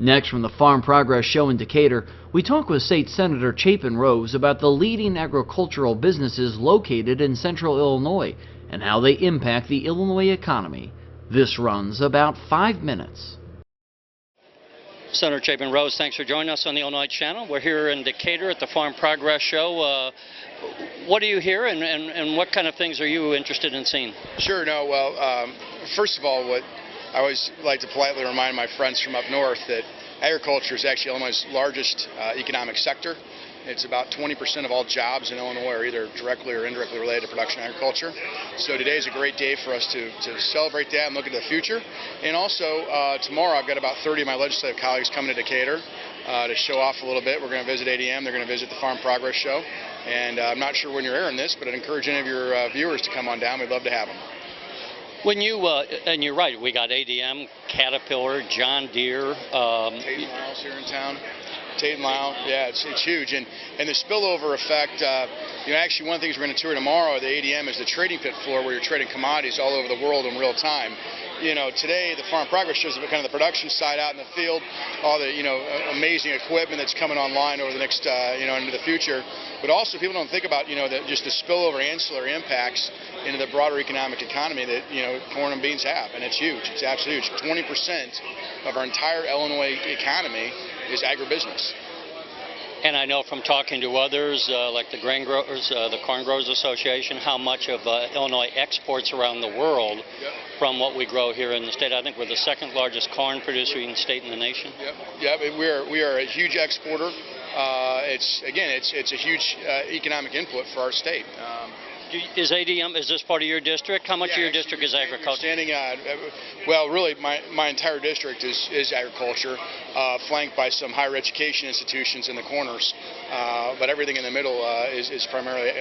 Next, from the Farm Progress Show in Decatur, we talk with State Senator Chapin Rose about the leading agricultural businesses located in central Illinois and how they impact the Illinois economy. This runs about 5 minutes. Senator Chapin Rose, thanks for joining us on the Illinois Channel. We're here in Decatur at the Farm Progress Show. What do you hear, and what kind of things are you interested in seeing? Sure. First of all, what I always like to politely remind my friends from up north that agriculture is actually Illinois' largest economic sector. It's about 20% of all jobs in Illinois are either directly or indirectly related to production agriculture. So today is a great day for us to celebrate that and look at the future. And also tomorrow I've got about 30 of my legislative colleagues coming to Decatur to show off a little bit. We're going to visit ADM. They're going to visit the Farm Progress Show. And I'm not sure when you're airing this, but I'd encourage any of your viewers to come on down. We'd love to have them. When you, and you're right, we got ADM, Caterpillar, John Deere. Tate & Lyle's here in town. Tate & Lyle, yeah, it's huge. And the spillover effect, actually one of the things we're going to tour tomorrow at the ADM is the trading pit floor where you're trading commodities all over the world in real time. Today the Farm Progress shows kind of the production side out in the field, all the, amazing equipment that's coming online over the next, into the future. But also people don't think about, just the spillover ancillary impacts into the broader economic economy that, corn and beans have. And it's huge. It's absolutely huge. 20% of our entire Illinois economy is agribusiness. And I know from talking to others, like the grain growers, the Corn Growers Association, how much of Illinois exports around the world from what we grow here in the state. I think we're the second largest corn producing state in the nation. Yep. We are a huge exporter. It's a huge economic input for our state. Is ADM, is this part of your district? How much of your district is agriculture? Really, my entire district is agriculture, flanked by some higher education institutions in the corners. But everything in the middle is primarily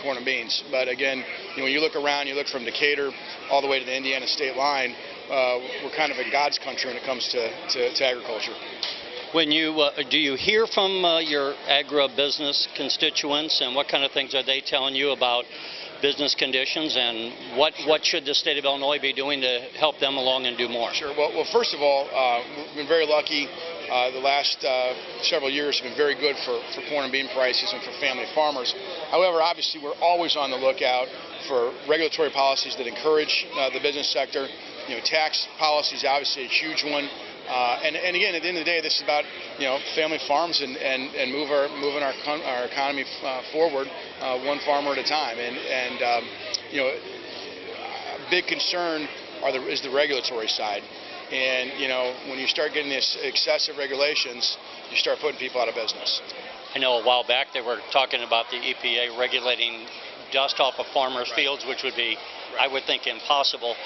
corn and beans. But again, when you look around, you look from Decatur all the way to the Indiana state line, we're kind of a God's country when it comes to agriculture. When you do you hear from your agribusiness constituents, and what kind of things are they telling you about business conditions, and what should the state of Illinois be doing to help them along and do more? Sure. Well, first of all, we've been very lucky. The last several years have been very good for corn and bean prices and for family farmers. However, obviously, we're always on the lookout for regulatory policies that encourage the business sector. Tax policy is obviously a huge one. And again, at the end of the day, this is about family farms and moving our economy forward one farmer at a time. And a big concern is the regulatory side. And when you start getting these excessive regulations, you start putting people out of business. I know a while back they were talking about the EPA regulating dust off of farmers' fields, which would be, I would think, impossible.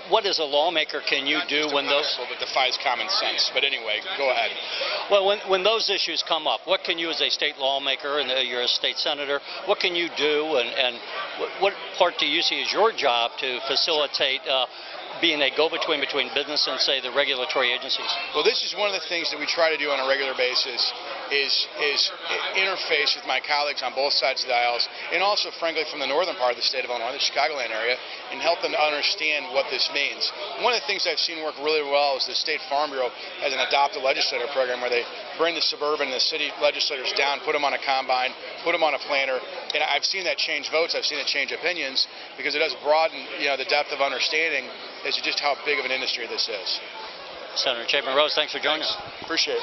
What as a lawmaker can you do when those... that defies common sense. But anyway, go ahead. Well, when those issues come up, what can you as a state lawmaker, and you're a state senator, what can you do, and what part do you see as your job to facilitate being a go-between between business and, say, the regulatory agencies? Well, this is one of the things that we try to do on a regular basis is interface with my colleagues on both sides of the aisles, and also, frankly, from the northern part of the state of Illinois, the Chicagoland area, and help them to understand what this means. One of the things I've seen work really well is the State Farm Bureau has an Adopt a Legislator program where they bring the suburban and the city legislators down, put them on a combine, put them on a planter, and I've seen that change votes, I've seen it change opinions, because it does broaden the depth of understanding as to just how big of an industry this is. Senator Chapin Rose, thanks for joining us. Appreciate it.